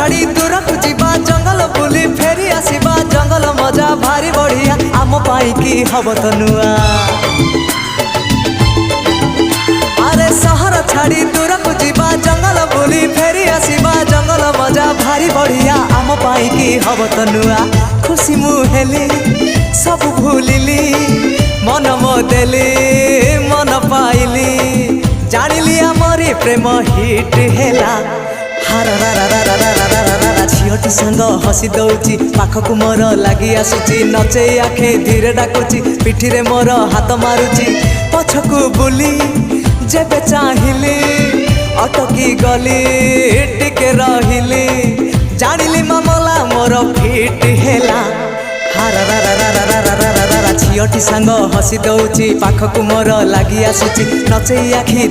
छाड़ी दूरक जीवा जंगल बुली फेरी आसीबा जंगल मजा भारी बढ़िया आम पाई की हब तो नुआ। अरे सहर छाड़ी दूरक जीवा जंगल बुली फेरी आसीबा जंगल मजा भारी बढ़िया आम पाई की हब तो नुआ। खुशी मुहेली सब भूलिली मन मोदेली मन पाइली जानिली आमरी प्रेम हिट हेला। झीटी सांग हसी दौची पाखक मोर लगी आसुची नचई आखे धीरे डाकुची पिठी रे मोर हाथ मारुची पछकू बुली जेबे चाहिली अटकी गली टिके रहिली जानिली मामला मोर फिट हेला। झीटी सांग हसी दौची पाखक मोर लगी आसुची नचई आखि